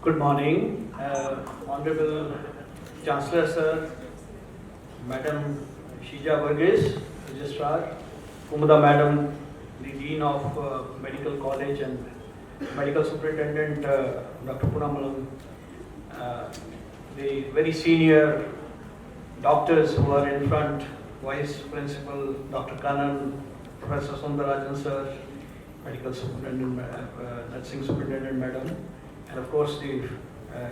Good morning, Honorable Chancellor Sir, Madam Shija Varghese, Registrar, Kumada Madam, the Dean of Medical College and Medical Superintendent Dr. Punamalam, the very senior doctors who are in front, Vice Principal Dr. Kannan, Professor Sundarajan Sir, Medical Superintendent, Nursing Superintendent Madam, and of course the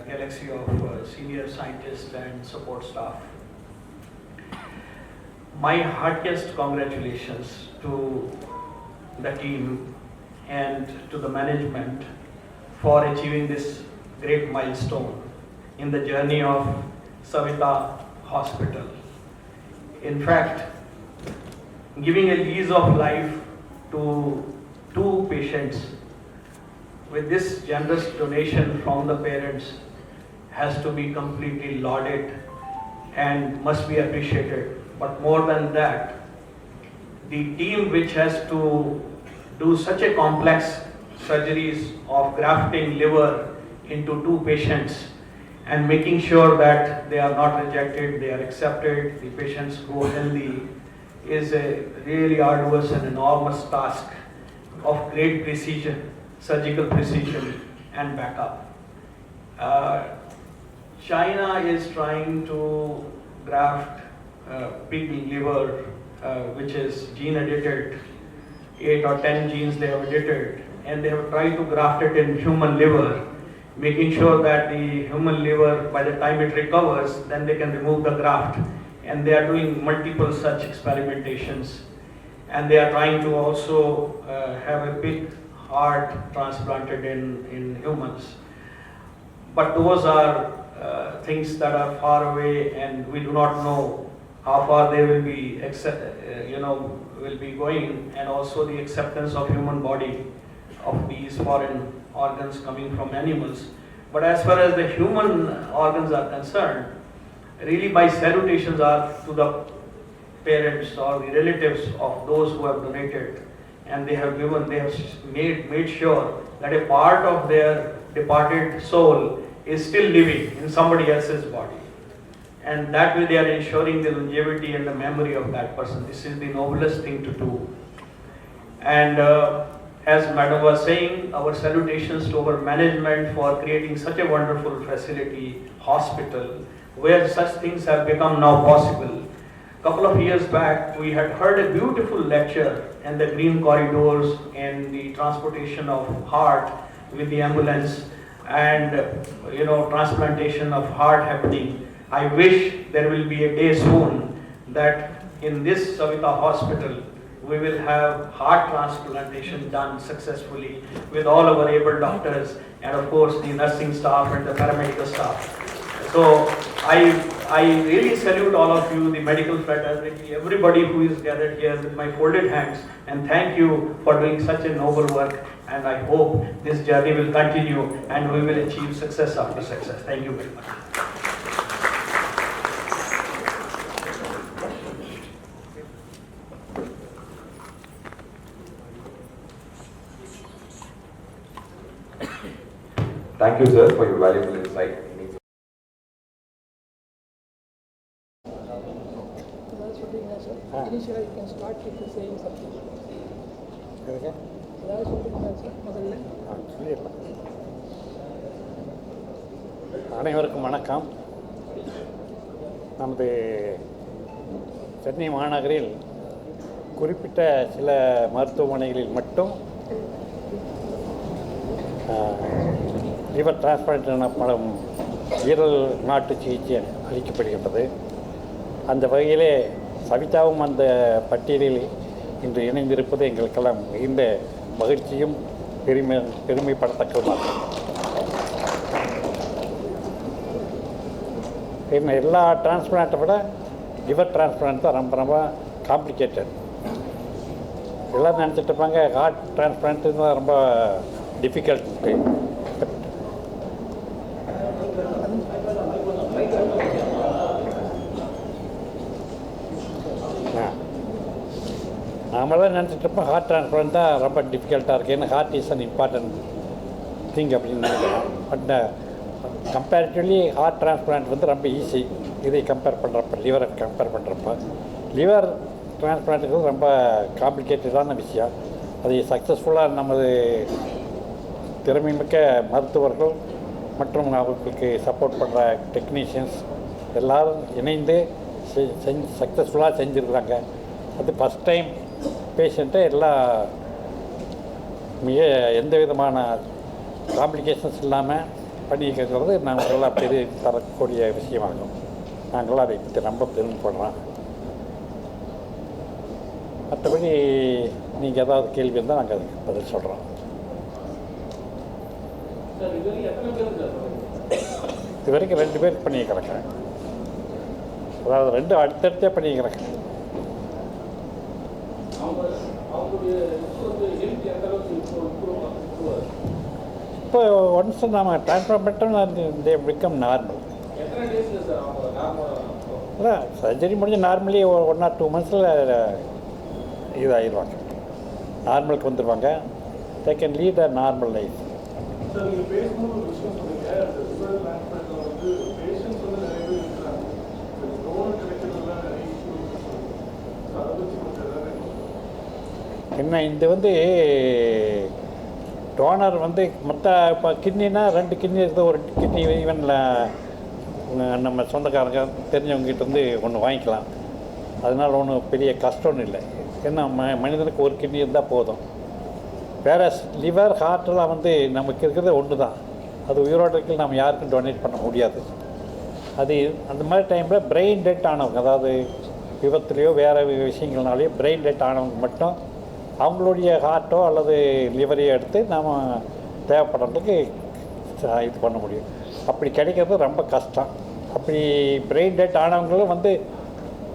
galaxy of senior scientists and support staff. My heartiest congratulations to the team and to the management for achieving this great milestone in the journey of Savita Hospital. In fact, giving a lease of life to 2 patients with this generous donation from the parents has to be completely lauded and must be appreciated. But more than that, the team which has to do such a complex surgeries of grafting liver into 2 patients and making sure that they are not rejected, they are accepted, the patients go healthy, is a really arduous and enormous task of great precision, surgical precision and backup. China is trying to graft pig liver, which is gene edited, 8 or 10 genes they have edited, and they have tried to graft it in human liver, making sure that the human liver, by the time it recovers, then they can remove the graft. And they are doing multiple such experimentations. And they are trying to also have a pig heart transplanted in humans. But those are things that are far away, and we do not know how far they will be will be going, and also the acceptance of human body of these foreign organs coming from animals. But as far as the human organs are concerned, really my salutations are to the parents or the relatives of those who have donated, and they have made sure that a part of their departed soul is still living in somebody else's body. And that way they are ensuring the longevity and the memory of that person. This is the noblest thing to do. And as Madam was saying, our salutations to our management for creating such a wonderful facility, hospital, where such things have become now possible. Couple of years back, we had heard a beautiful lecture in the green corridors and the transportation of heart with the ambulance and transplantation of heart happening. I wish there will be a day soon that in this Savita Hospital we will have heart transplantation done successfully with all our able doctors and of course the nursing staff and the paramedical staff. So I really salute all of you, the medical fraternity, everybody who is gathered here with my folded hands, and thank you for doing such a noble work, and I hope this journey will continue and we will achieve success after success. Thank you very much. Thank you, sir, for your valuable insight. Initially, you can start with saying something. Okay. அனைவருக்கும் வணக்கம். நமது சென்னை மாநகரில் குறிப்பிட்ட சில மருத்துவமனைகளில் மட்டும் liver transplant எனப்படும் ஈரல் நாட்டு சிகிச்சை அளிக்கப்படுகின்றது. அந்த வகையிலே சவிதாவும் அந்த பட்டியலில் இன்று இணைந்திருப்பது எங்களுக்கெல்லாம் மிகுந்த மகிழ்ச்சியும் பெருமைப்படத்தக்கதுமாகும். இன்னும் எல்லா டிரான்ஸ்பிளான்ட்டை விட லிவர் டிரான்ஸ்பிளான்ட் தான் ரொம்ப ரொம்ப காம்ப்ளிகேட்டட். எல்லாம் நினச்சிட்டு இருப்பாங்க ஹார்ட் டிரான்ஸ்பிளான்ட்டு தான் ரொம்ப டிஃபிகல்ட்டு. நாமெல்லாம் நினச்சிட்டு இருப்போம் ஹார்ட் டிரான்ஸ்பிளான்ட் தான் ரொம்ப டிஃபிகல்ட்டாக இருக்குது, ஏன்னா heart is an important thing அப்படின்னு நினைக்கிறோம். பட் கம்பேரிட்டிவ்லி ஹார்ட் டிரான்ஸ்பிளான்ட் வந்து ரொம்ப ஈஸி. இதை கம்பேர் பண்ணுறப்ப, லிவரை கம்பேர் பண்ணுறப்ப லிவர் டிரான்ஸ்பிளான்ட்டுக்கு ரொம்ப காம்ப்ளிகேட்டடான விஷயம். அதை சக்ஸஸ்ஃபுல்லாக நமது திறமைமிக்க மருத்துவர்கள் மற்றும் அவர்களுக்கு சப்போர்ட் பண்ணுற டெக்னீஷியன்ஸ் எல்லோரும் இணைந்து சக்ஸஸ்ஃபுல்லாக செஞ்சுருக்குறாங்க. அது ஃபஸ்ட் டைம் பேஷண்ட்டை எல்லாம் மிக எந்த விதமான காம்ப்ளிகேஷன்ஸ் இல்லாமல் பண்ணிக்கிறது நாங்கள்லாம் பெரிய தரக்கூடிய விஷயமாகும். நாங்களாம் அதை பற்றி ரொம்ப பெருமைப்படுறோம். மற்றபடி நீங்கள் ஏதாவது கேள்வி இருந்தால் நாங்கள் அதுக்கு பதில் சொல்கிறோம். இது வரைக்கும் 2 பேர் பண்ணிக்கிறாங்க. அதாவது 2 அடுத்தடுத்தே பண்ணிக்கிறாங்க. இப்போ ஒன்ஸ் நம்ம ட்ரான்ஸ்ஃபர் பண்ணிட்டோம் தே பிகம் நார்மல். அதான் சர்ஜரி முடிஞ்சு நார்மலி 1 or 2 months இதாகிடுவாங்க, நார்மலுக்கு வந்துடுவாங்க. They can lead a normal life. என்ன இது வந்து டோனர் வந்து மற்ற இப்போ கிட்னினா 2 கிட்னி இருக்குது. ஒரு கிட்னி ஈவனில் நம்ம சொந்தக்காரங்க தெரிஞ்சவங்ககிட்ட வந்து ஒன்று வாங்கிக்கலாம். அதனால் ஒன்றும் பெரிய கஷ்டம்னு இல்லை. ஏன்னா மனிதனுக்கு ஒரு கிட்னி இருந்தால் போதும். வேறு லிவர் ஹார்ட்டெல்லாம் வந்து நமக்கு இருக்கிறது ஒன்று தான். அது உயிரோட்டத்தில் நம்ம யாருக்கும் டொனேட் பண்ண முடியாது. அது அந்த மாதிரி டைமில் பிரெயின் டெட் ஆனவங்க, அதாவது விபத்துலேயோ வேறு விஷயங்கள்னாலேயோ பிரெயின் டெட் ஆனவங்க மட்டும் அவங்களுடைய ஹார்ட்டோ அல்லது லிவரையோ எடுத்து நாம் தேவைப்படுறதுக்கு இது பண்ண முடியும். அப்படி கிடைக்கிறது ரொம்ப கஷ்டம். அப்படி பிரெயின் டெட் ஆனவங்களும் வந்து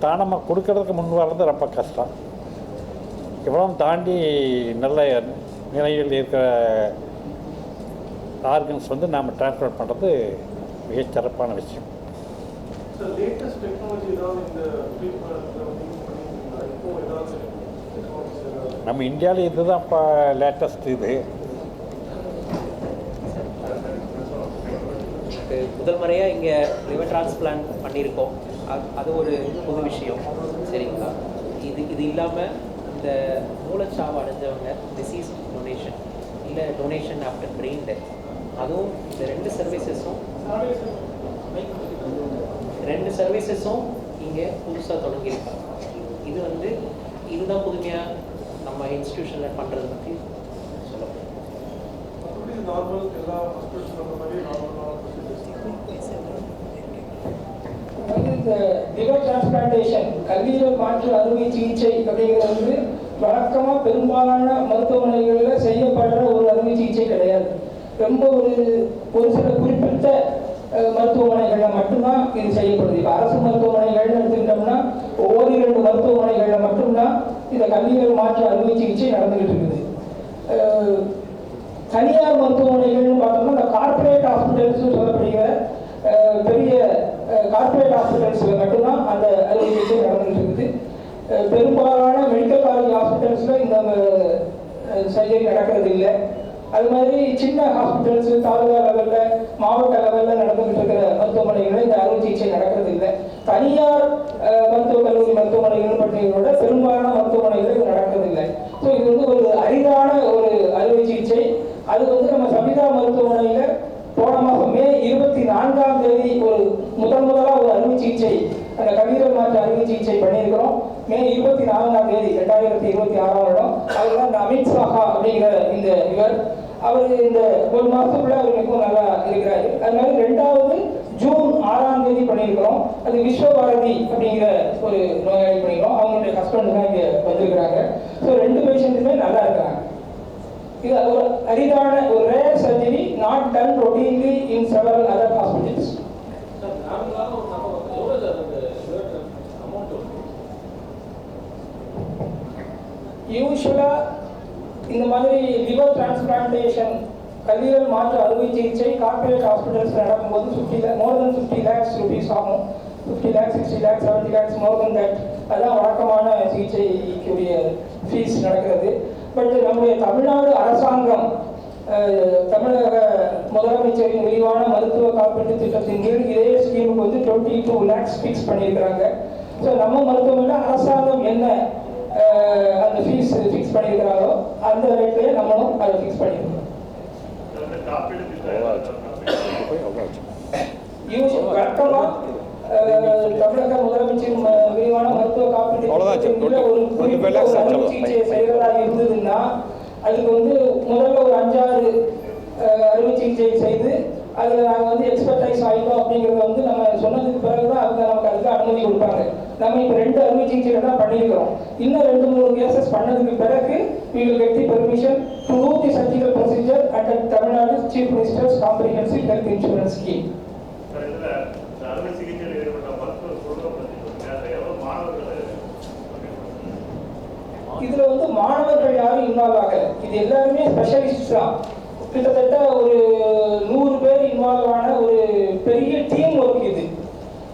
தானமாக கொடுக்கறதுக்கு முன் வர்றது ரொம்ப கஷ்டம். இவ்வளோ தாண்டி நல்ல நிலையில் இருக்கிற ஆர்கன்ஸ் வந்து நாம் ட்ரான்ஸ்ஃபர் பண்ணுறது மிகச் சிறப்பான விஷயம். நம்ம இந்தியாவில் இதுதான் இப்போ லேட்டஸ்ட். இது முதல் முறையாக இங்கே லிவர் டிரான்ஸ்பிளான்ட் பண்ணியிருக்கோம். அது ஒரு புது விஷயம். சரிங்களா? இது இல்லாமல் இந்த மூளைச்சாவு அடைஞ்சவங்க டிசீஸ் டொனேஷன் இல்லை டொனேஷன் ஆஃப்டர் பிரெயின் டெத், அதுவும் இந்த 2 சர்வீசஸும் இங்கே புதுசாக தொடங்கியிருக்காங்க. இது வந்து இதுதான் புதுமையாக நம்ம இன்ஸ்டிடியூஷனில் பண்ணுறது பற்றி சொல்லணும். இந்த லிவர் டிரான்ஸ்பிளான்டேஷன் கல்லீரல் மாற்று அறுவை சிகிச்சை அப்படிங்கிறது வந்து வழக்கமாக பெரும்பாலான மருத்துவமனைகளில் செய்யப்படுற ஒரு அறுவை சிகிச்சை கிடையாது. ரொம்ப ஒரு சில குறிப்பிட்ட மருத்துவமனைகளில் மட்டும்தான் இது செய்யப்படுது. இப்போ அரசு மருத்துவமனைகள்னு எடுத்துக்கிட்டோம்னா 1-2 மருத்துவமனைகளில் மட்டும்தான் இந்த கல்லீரல் மாற்று அறுவை சிகிச்சை நடந்துகிட்டு இருக்குது. தனியார் மருத்துவமனைகள்னு பார்த்தோம்னா இந்த கார்பரேட் ஹாஸ்பிட்டல்ஸ் சொல்லப்படுகிற பெரிய கார்பரேட் ஹாஸ்பிட்டல்ஸில் மட்டும்தான் அந்த அறுவை சிகிச்சை நடந்துகிட்டு இருக்குது. பெரும்பாலான மெடிக்கல் காலேஜ் ஹாஸ்பிட்டல்ஸில் இந்த சர்ஜரி நடக்கிறது இல்லை. அது மாதிரி சின்ன ஹாஸ்பிட்டல்ஸ் தாலுகா லெவலில் மாவட்ட லெவலில் நடந்துகிட்டு இருக்கிற மருத்துவமனைகளில் இந்த அறுவை சிகிச்சை நடக்கிறது இல்லை. தனியார் மருத்துவக் கல்லூரி மருத்துவமனைகள் பற்றியோட பெரும்பாலான மருத்துவமனைகளில் இது நடக்கிறதில்லை. ஸோ இது வந்து ஒரு அரிதான ஒரு அறுவை சிகிச்சை. அது வந்து நம்ம சபிதா மருத்துவமனையில் போன மாதம் மே 24ஆம் தேதி முதலாக ஒரு அறுவை சிகிச்சை, அந்த கல்லீரல் மாற்று அறுவை சிகிச்சை பண்ணியிருக்கிறோம். மே 24ஆம் தேதி 2026ஆம் வருடம். அவர் தான் அமித் சாஹா அப்படிங்கிற இந்த அவர் இந்த 1 மாதத்துக்குள்ள அவர் மிகவும் நல்லா இருக்கிறாரு. அது மாதிரி 2வது ஜூன் 6ஆம் தேதி பண்ணியிருக்கிறோம். அது விஸ்வபாரதி அப்படிங்கிற ஒரு நோயாளி பண்ணிக்கிறோம். அவங்களுடைய ஹஸ்பண்ட் தான் இங்கே வந்திருக்கிறாங்க. ஸோ 2 பேஷண்ட்டுமே நல்லா இருக்கிறாங்க. இது ஒரு அரிதான ஒரு rare surgery, not done routinely in several other hospitals. யூஸ்வலா இந்த மாதிரி லிவர் டிரான்ஸ்பிளான்டேஷன் கல்லீரல் மாற்று அறுவை சிகிச்சை கார்பரேட் ஹாஸ்பிட்டல்ஸ் நடக்கும்போது மோர் தென் 50 lakhs rupees ஆகும். 50 lakhs, 60 lakhs, 70 lakhs, more then that. அதுதான் வழக்கமான சிகிச்சைக்குரிய ஃபீஸ் நடக்கிறது. பட் நம்முடைய தமிழ்நாடு அரசாங்கம் தமிழக முதலமைச்சரின் விரிவான மருத்துவ காப்பீட்டு திட்டத்தின் கீழ் இதே ஸ்கீமுக்கு வந்து 22 lakhs ஃபிக்ஸ் பண்ணியிருக்கிறாங்க. ஸோ நம்ம மருத்துவமனையில் அரசாங்கம் என்ன அந்த ஃபீஸ் ஃபிக்ஸ் பண்ணியிருக்கிறாங்களோ அந்த ரேட்லேயே நம்மளும் அதை ஃபிக்ஸ் பண்ணியிருக்கோம். வழக்கமாக தமிழக முதலமைச்சர் விரிவான மருத்துவ காப்பீட்டு ஒரு குறிப்பிட்ட அறுவை சிகிச்சை செய்கிறதா இருந்ததுன்னா அதுக்கு வந்து முதல்ல ஒரு 5-6 அறுவை சிகிச்சை செய்து அதில் நாங்கள் வந்து எக்ஸ்பர்டைஸ் ஆகிட்டோம் அப்படிங்கிறத வந்து நம்ம சொன்னதுக்கு பிறகு தான் அவங்க நமக்கு அதுக்கு அனுமதி கொடுப்பாங்க. நம்ம இப்போ 2 அறுவை சிகிச்சைகள் தான் பண்ணியிருக்கிறோம். இன்னும் 2-3 கேசஸ் பண்ணதுக்கு பிறகு we will get the permission to do the surgical procedure under Tamil Nadu Chief Minister's Comprehensive Health Insurance Scheme. இதுல வந்து மாணவர்கள் யாரும் இன்வால்வ் ஆகல. இது எல்லாருமே ஸ்பெஷலிஸ்ட் தான். கிட்டத்தட்ட ஒரு 100 பேர் இன்வால்வ் ஆன ஒரு பெரிய டீம் ஒர்க் இது.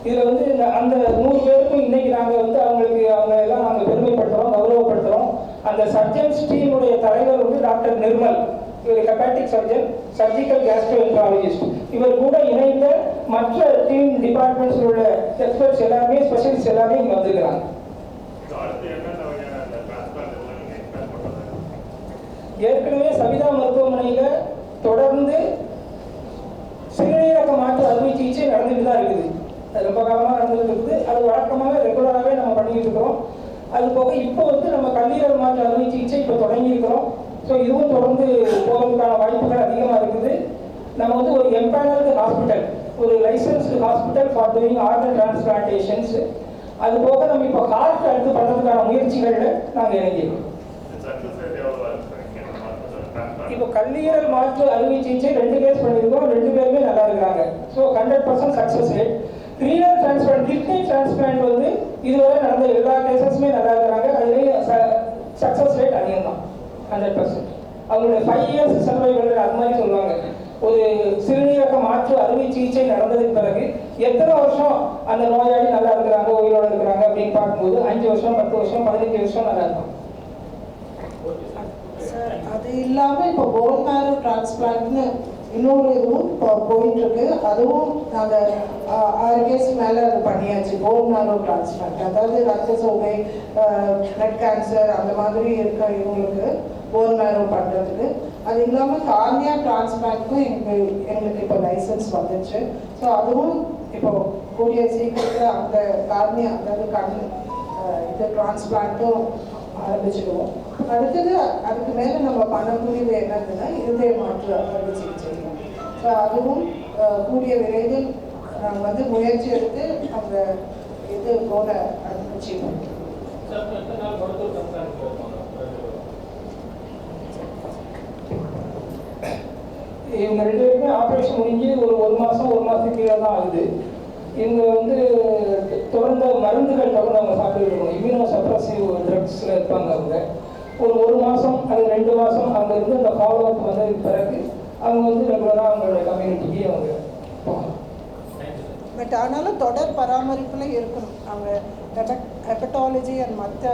இதுல வந்து அந்த 100 பேருக்கும் இன்னைக்கு நாங்க வந்து அவங்க எல்லாம் நாங்க பெருமைப்படுத்துறோம், கௌரவப்படுத்துறோம். அந்த சர்ஜன்ஸ் டீமுடைய தலைவர் வந்து டாக்டர் நிர்மல், இவர் ஹெப்பாட்டிக் சர்ஜன், சர்ஜிக்கல் கேஸ்ட்ரோஎன்ட்ராலஜிஸ்ட். இவர் கூட இணைந்த மற்ற டீம் டிபார்ட்மெண்ட்ஸ் உள்ள எக்ஸ்பர்ட்ஸ் எல்லாமே, ஸ்பெஷலிஸ்ட் எல்லாமே இங்க வந்திருக்கிறாங்க. ஏற்கனவே சவிதா மருத்துவமனையில தொடர்ந்து சிறுநீரக மாற்று அறுவை சிகிச்சை நடந்துட்டு தான் இருக்குது. அது ரொம்ப காலமாக நடந்துட்டு இருக்குது. அது வழக்கமாக ரெகுலராகவே நம்ம பண்ணிட்டு இருக்கிறோம். அது போக இப்போ வந்து நம்ம கல்லீரல் மாற்று அறுவை சிகிச்சை இப்போ தொடங்கியிருக்கிறோம். ஸோ இதுவும் தொடர்ந்து போகிறதுக்கான வாய்ப்புகள் அதிகமாக இருக்குது. நம்ம வந்து ஒரு எம்பேனல்டு ஹாஸ்பிட்டல், ஒரு licensed hospital for doing organ transplantations. அது போக நம்ம இப்போ ஹார்ட் அடுத்து பண்ணுறதுக்கான முயற்சிகளில் நாங்கள் இறங்கியிருக்கோம். இப்போ கல்லீரல் மாற்று அறுவை சிகிச்சை 2 கேஸ் பண்ணியிருக்கோம். 2 பேருமே நல்லா இருக்கிறாங்க. So 100% success rate. Renal transplant, kidney transplant வந்து இதுவரை நடந்த எல்லா கேசஸுமே நல்லா இருக்கிறாங்க. அதுலேயும் சக்ஸஸ் ரேட் அதிகம் தான், 100%. அவங்களுடைய 5 years சர்வைவல் அது மாதிரி சொல்லுவாங்க. ஒரு சிறுநீரக மாற்று அறுவை சிகிச்சை நடந்ததுக்கு பிறகு எத்தனை வருஷம் அந்த நோயாளி நல்லா இருக்கிறாங்க, உயிரோடு இருக்கிறாங்க அப்படின்னு பார்க்கும்போது 5 வருஷம், 10 வருஷம், 15 வருஷம் நல்லா இருக்கும். சார், அது இல்லாமல் இப்போ போன் மேரோ டிரான்ஸ்பிளான்ட்னு இன்னொரு இதுவும் இப்போ போயிட்டுருக்கு. அதுவும் நாங்கள் 6 கேஸ் மேலே அது பண்ணியாச்சு. போன் மேரோ டிரான்ஸ்பிளான்ட், அதாவது ரத்த சோகை, பிளட் கேன்சர் அந்த மாதிரி இருக்க இவங்களுக்கு போன் மேரோ பண்ணுறதுக்கு. அது இல்லாமல் கார்னியா டிரான்ஸ்பிளான்ட்க்கும் எங்களுக்கு இப்போ லைசன்ஸ் வந்துச்சு. ஸோ அதுவும் இப்போ கூடிய சீக்கிரத்தில் அந்த கார்னியா, அதாவது கண் இது டிரான்ஸ்பிளான்ட்டும் ஆரம்பிச்சிடுவோம். அடுத்தது அதுக்கு மேலே நம்ம பண்ணக்கூடியது என்னதுன்னா இருதய மாற்று அறுவை சிகிச்சை. ஸோ அதுவும் கூடிய விரைவில் நாங்கள் வந்து முயற்சி எடுத்து அந்த இது போல அனுப்பிச்சிடுவோம். இவங்க 2 பேருமே ஆப்ரேஷன் முடிஞ்சு ஒரு மாதத்துக்கு கீழே தான் ஆகுது. இவங்க வந்து தொடர்ந்த மருந்துகள் தொடர்ந்து அவங்க சாப்பிட்டு இருக்கணும். இம்யூனோ சப்ரஸிவ் ட்ரக்ஸில் இருப்பாங்க. அவங்க ஒரு மாதம் அது 2 மாதம் அவங்க இருந்து அந்த ஃபாலோ அப் வந்ததுக்கு பிறகு அவங்க வந்து ரெகுலராக அவங்களோட கம்யூனிட்டிக்கு அவங்க போகலாம். பட் ஆனாலும் தொடர் பராமரிப்பில் இருக்கணும். அவங்க ஹெப்பட்டாலஜி அண்ட் மற்ற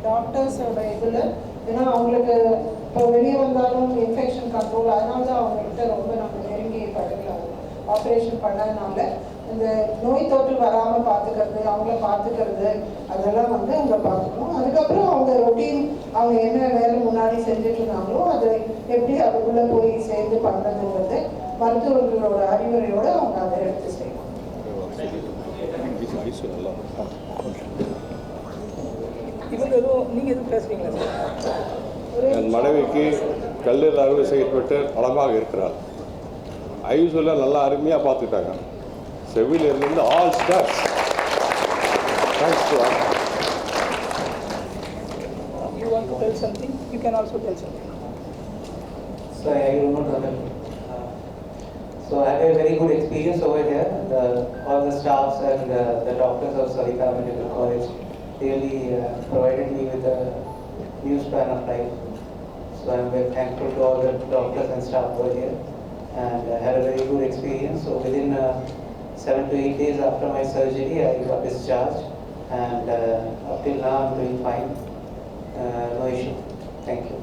டாக்டர்ஸோட இதில், ஏன்னா அவங்களுக்கு இப்போ வெளியே வந்தாலும் இன்ஃபெக்ஷன் கண்ட்ரோல், அதனால தான் அவங்ககிட்ட ரொம்ப நம்ம நெருங்கி பழகலாம். ஆப்ரேஷன் பண்ணதுனால இந்த நோய் தொற்று வராமல் பார்த்துக்கிறது, அவங்கள பார்த்துக்கிறது, அதெல்லாம் வந்து அவங்க பார்த்துக்கணும். அதுக்கப்புறம் அவங்க ரொட்டீன் அவங்க என்ன வேலை முன்னாடி செஞ்சுட்டு இருந்தாங்களோ அதை எப்படி அதுக்குள்ளே போய் சேர்ந்து பண்ணுறதுங்கிறது மருத்துவர்களோட அறிவுரையோடு அவங்க அதை எடுத்து செய்யணும். இவங்க நீங்கள் எதுவும் பேசுறீங்களா சார்? என் மனைவிக்கு கல்லீரல் அறுவை செய்யப்பட்டு நலமாக இருக்கிறார். ஐசியூவில் நல்லா அருமையாக பார்த்துக்கிட்டாங்க. செவிலியர்லேருந்து all staff. Thanks to all. You want to tell something? You can also tell something. So I do not know. So I had a very good experience over here. All the staffs and the doctors of Savitha Medical College really provided me with a new span of life. So I am very thankful to all the doctors and staff over here, and I had a very good experience. So within 7 to 8 days after my surgery, I got discharged, and up till now I'm doing fine. No issue. Thank you.